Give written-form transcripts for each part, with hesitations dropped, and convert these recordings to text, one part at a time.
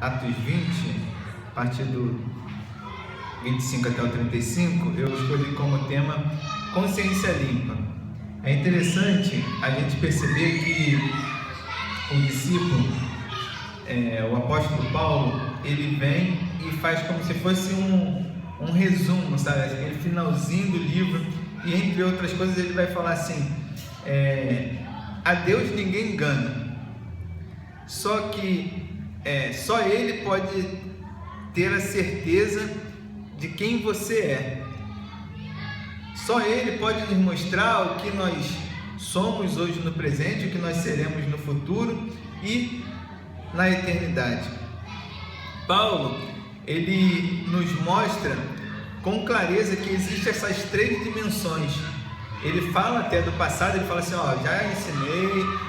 Atos 20, a partir do 25 até o 35, eu escolhi como tema consciência limpa. É interessante a gente perceber que o discípulo, o apóstolo Paulo, ele vem e faz como se fosse um resumo, sabe? Aquele finalzinho do livro, e entre outras coisas ele vai falar assim: a Deus ninguém engana, só que só Ele pode ter a certeza de quem você é. Só Ele pode nos mostrar o que nós somos hoje no presente, o que nós seremos no futuro e na eternidade. Paulo, ele nos mostra com clareza que existem essas três dimensões. Ele fala até do passado, ele fala assim: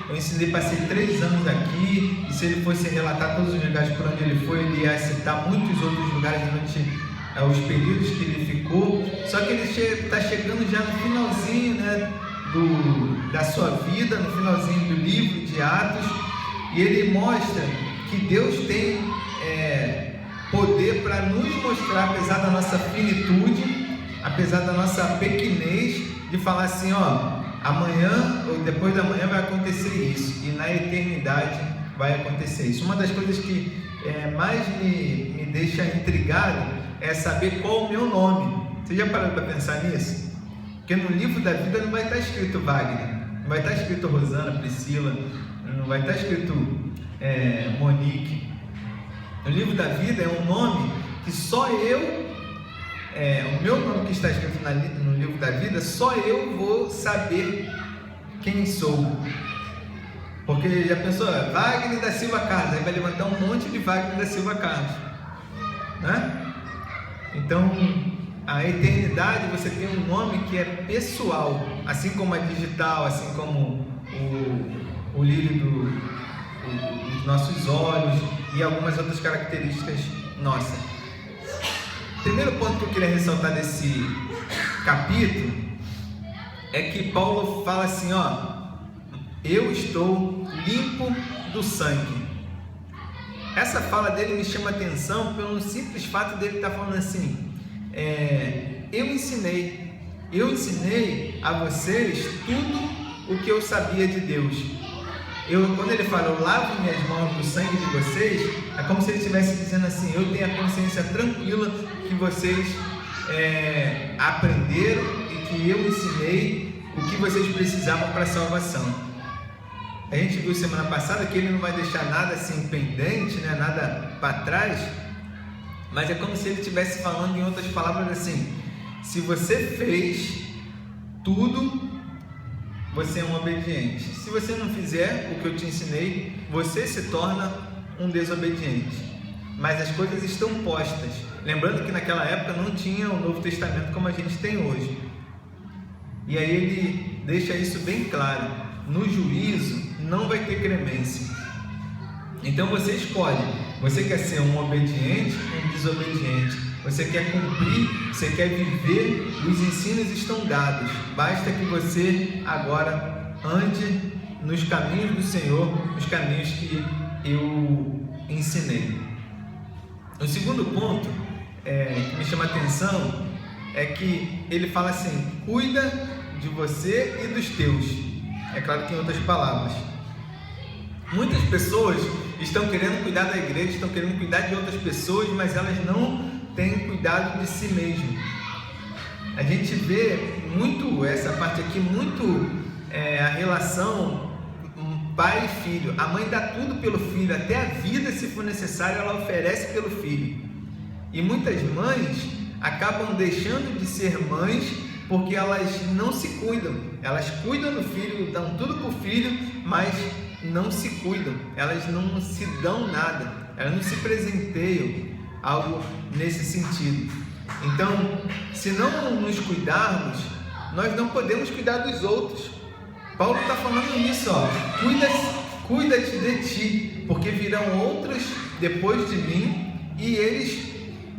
eu ensinei, passei 3 anos aqui, e se ele fosse relatar todos os lugares por onde ele foi, ele ia citar muitos outros lugares durante os períodos que ele ficou. Só que ele está chegando já no finalzinho, né, da sua vida, no finalzinho do livro de Atos, e ele mostra que Deus tem poder para nos mostrar, apesar da nossa finitude, apesar da nossa pequenez, de falar assim: amanhã ou depois da manhã vai acontecer isso, e na eternidade vai acontecer isso. Uma das coisas que mais me deixa intrigado é saber qual o meu nome. Você já parou para pensar nisso? Porque no livro da vida não vai estar escrito Wagner, não vai estar escrito Rosana, Priscila, não vai estar escrito Monique. No livro da vida é um nome que só eu, o meu nome que está escrito no livro da vida, só eu vou saber quem sou. Porque já pensou, Wagner da Silva Carlos, aí vai levantar um monte de Wagner da Silva Carlos, né? Então, a eternidade, você tem um nome que é pessoal, assim como a digital, assim como o lírio dos nossos olhos e algumas outras características nossas. Primeiro ponto que eu queria ressaltar desse capítulo é que Paulo fala assim: eu estou limpo do sangue. Essa fala dele me chama atenção pelo simples fato dele estar falando assim: eu ensinei a vocês tudo o que eu sabia de Deus. Quando ele fala, eu lavo minhas mãos do sangue de vocês, é como se ele estivesse dizendo assim: eu tenho a consciência tranquila que vocês aprenderam e que eu ensinei o que vocês precisavam para a salvação. A gente viu semana passada que ele não vai deixar nada assim pendente, né, nada para trás, mas é como se ele estivesse falando, em outras palavras, assim: se você fez tudo, você é um obediente. Se você não fizer o que eu te ensinei, você se torna um desobediente. Mas as coisas estão postas. Lembrando que naquela época não tinha o Novo Testamento como a gente tem hoje. E aí ele deixa isso bem claro: no juízo não vai ter clemência. Então você escolhe: você quer ser um obediente ou um desobediente? Você quer cumprir, você quer viver, os ensinos estão dados, basta que você agora ande nos caminhos do Senhor, nos caminhos que eu ensinei. O segundo ponto que me chama a atenção é que ele fala assim: cuida de você e dos teus. É claro que em outras palavras. Muitas pessoas estão querendo cuidar da igreja, estão querendo cuidar de outras pessoas, mas elas não têm cuidado de si mesmo. A gente vê muito essa parte aqui, muito a relação pai e filho. A mãe dá tudo pelo filho, até a vida, se for necessário, ela oferece pelo filho. E muitas mães acabam deixando de ser mães porque elas não se cuidam. Elas cuidam do filho, dão tudo para o filho, mas não se cuidam, elas não se dão nada, elas não se presenteiam, algo nesse sentido. Então, se não nos cuidarmos, nós não podemos cuidar dos outros. Paulo está falando isso, cuida-te de ti, porque virão outros depois de mim e eles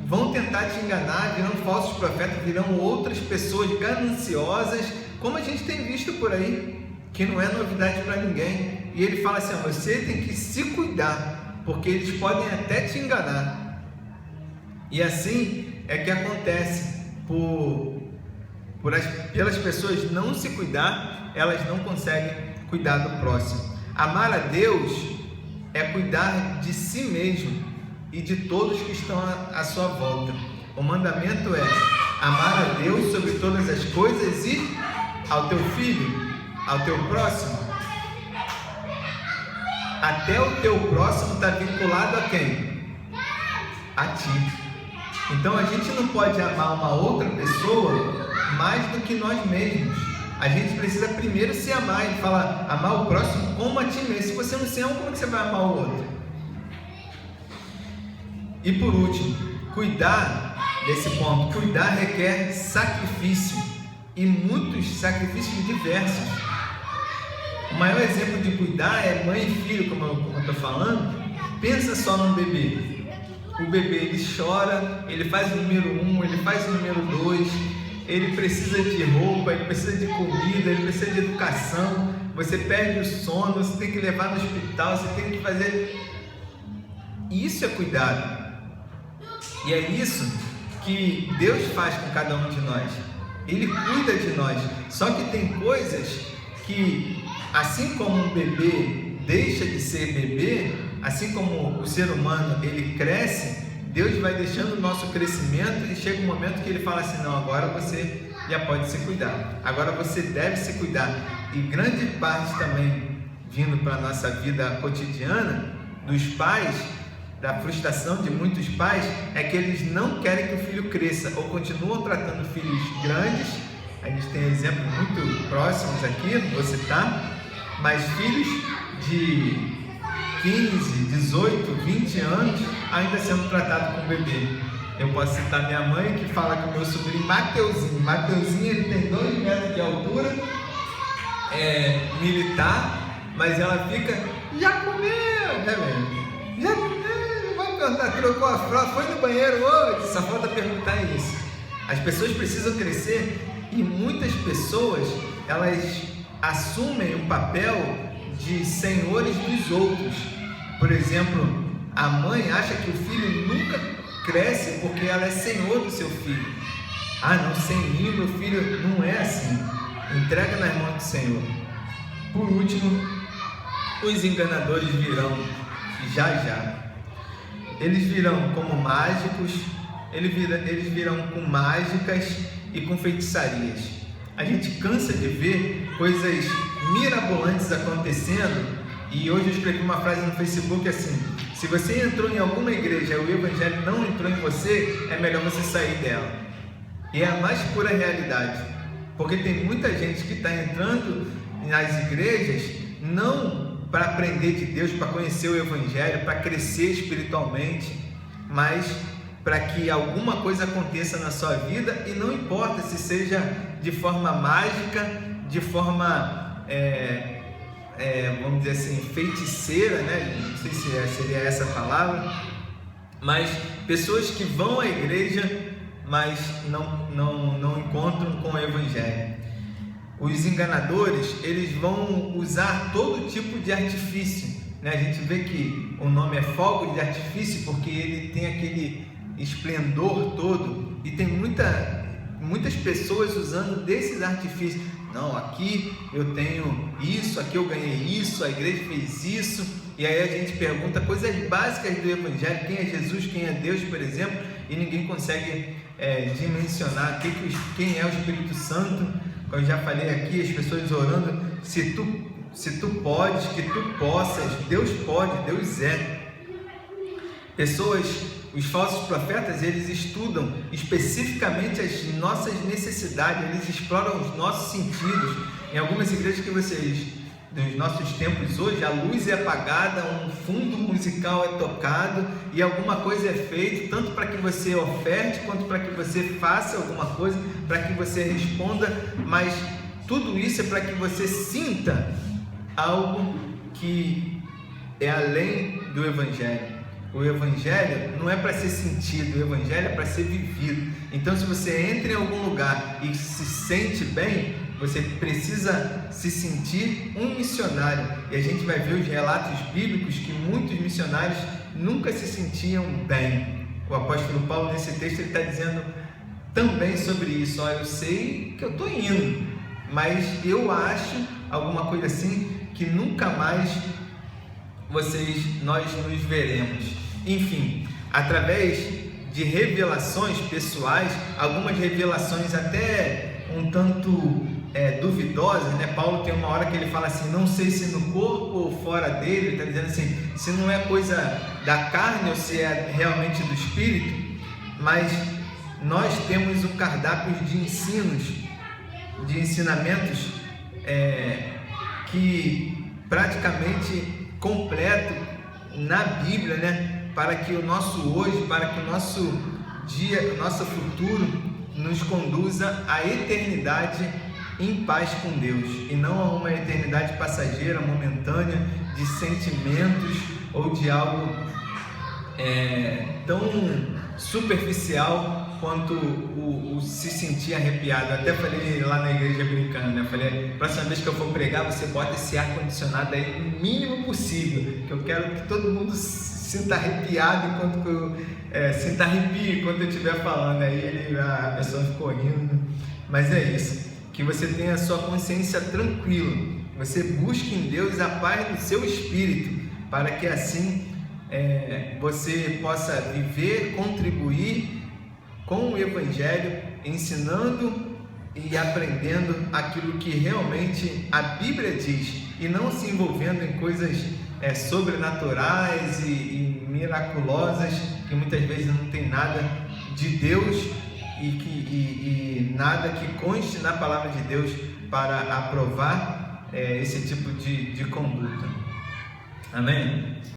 vão tentar te enganar, virão falsos profetas, virão outras pessoas gananciosas, como a gente tem visto por aí, que não é novidade para ninguém. E ele fala assim: você tem que se cuidar, porque eles podem até te enganar. E assim é que acontece, pelas pessoas não se cuidar, elas não conseguem cuidar do próximo. Amar a Deus é cuidar de si mesmo e de todos que estão à sua volta. O mandamento é amar a Deus sobre todas as coisas e ao teu filho, ao teu próximo. Até o teu próximo está vinculado a quem? A ti. Então a gente não pode amar uma outra pessoa mais do que nós mesmos. A gente precisa primeiro se amar. Ele fala, amar o próximo como a ti mesmo. Se você não se ama, como é que você vai amar o outro? E por último, cuidar desse ponto. Cuidar requer sacrifício, e muitos sacrifícios diversos. O maior exemplo de cuidar é mãe e filho, como eu estou falando. Pensa só num bebê. O bebê, ele chora, ele faz o número 1, ele faz o número 2, ele precisa de roupa, ele precisa de comida, ele precisa de educação. Você perde o sono, você tem que levar no hospital, você tem que fazer. Isso é cuidado. E é isso que Deus faz com cada um de nós. Ele cuida de nós. Só que tem coisas que, assim como um bebê deixa de ser bebê, assim como o ser humano ele cresce, Deus vai deixando o nosso crescimento e chega um momento que Ele fala assim, não, agora você já pode se cuidar, agora você deve se cuidar. E grande parte também, vindo para a nossa vida cotidiana, dos pais, da frustração de muitos pais, é que eles não querem que o filho cresça, ou continuam tratando filhos grandes. A gente tem exemplos muito próximos aqui, não vou citar, mas filhos de 15, 18, 20 anos ainda sendo tratado como bebê. Eu posso citar minha mãe, que fala que o meu sobrinho Mateuzinho, ele tem 2 metros de altura, é militar, mas ela fica, já comeu, já comeu, vai perguntar, trocou a fralda, foi no banheiro hoje, só falta perguntar isso. As pessoas precisam crescer e muitas pessoas, elas assumem um papel de senhores dos outros. Por exemplo, a mãe acha que o filho nunca cresce porque ela é senhor do seu filho. Ah, não, sem mim meu filho não é assim. Entrega nas mãos do Senhor. Por último, os enganadores virão já. Eles virão como mágicos, eles virão com mágicas e com feitiçarias. A gente cansa de ver coisas mirabolantes acontecendo, e hoje eu escrevi uma frase no Facebook assim: se você entrou em alguma igreja e o evangelho não entrou em você, é melhor você sair dela. E é a mais pura realidade, porque tem muita gente que está entrando nas igrejas não para aprender de Deus, para conhecer o evangelho, para crescer espiritualmente, mas para que alguma coisa aconteça na sua vida, e não importa se seja de forma mágica, de forma, vamos dizer assim, feiticeira, né? Não sei se seria essa a palavra, mas pessoas que vão à igreja, mas não encontram com o evangelho. Os enganadores, eles vão usar todo tipo de artifício, né? A gente vê que o nome é fogo de artifício porque ele tem aquele esplendor todo, e tem muitas pessoas usando desses artifícios. Não, aqui eu tenho isso, aqui eu ganhei isso, a igreja fez isso, e aí a gente pergunta coisas básicas do evangelho, quem é Jesus, quem é Deus, por exemplo, e ninguém consegue dimensionar quem é o Espírito Santo. Como eu já falei aqui, as pessoas orando, se tu podes, que tu possas. Deus pode, Deus é. Os falsos profetas, eles estudam especificamente as nossas necessidades, eles exploram os nossos sentidos. Em algumas igrejas dos nossos tempos hoje, a luz é apagada, um fundo musical é tocado e alguma coisa é feita, tanto para que você oferte, quanto para que você faça alguma coisa, para que você responda, mas tudo isso é para que você sinta algo que é além do evangelho. O evangelho não é para ser sentido, o evangelho é para ser vivido. Então, se você entra em algum lugar e se sente bem, você precisa se sentir um missionário. E a gente vai ver os relatos bíblicos que muitos missionários nunca se sentiam bem. O apóstolo Paulo, nesse texto, ele está dizendo também sobre isso. Eu sei que eu estou indo, mas eu acho alguma coisa assim que nunca mais nós nos veremos. Enfim, através de revelações pessoais, algumas revelações até um tanto duvidosas, né? Paulo tem uma hora que ele fala assim, não sei se no corpo ou fora dele, ele está dizendo assim, se não é coisa da carne ou se é realmente do Espírito, mas nós temos um cardápio de ensinamentos que praticamente completo na Bíblia, né? Para que o nosso hoje, para que o nosso dia, o nosso futuro nos conduza à eternidade em paz com Deus e não a uma eternidade passageira, momentânea, de sentimentos ou de algo tão superficial quanto o se sentir arrepiado. Até falei lá na igreja brincando, né? Falei, próxima vez que eu for pregar, você bota esse ar-condicionado aí o mínimo possível, que eu quero que todo mundo sinta arrepiado enquanto eu sinta arrepio enquanto eu estiver falando. Aí a pessoa ficou rindo, mas é isso, que você tenha a sua consciência tranquila, você busque em Deus a paz do seu espírito, para que assim você possa viver, contribuir com o Evangelho, ensinando e aprendendo aquilo que realmente a Bíblia diz, e não se envolvendo em coisas sobrenaturais e miraculosas, que muitas vezes não tem nada de Deus e nada que conste na palavra de Deus para aprovar esse tipo de conduta. Amém?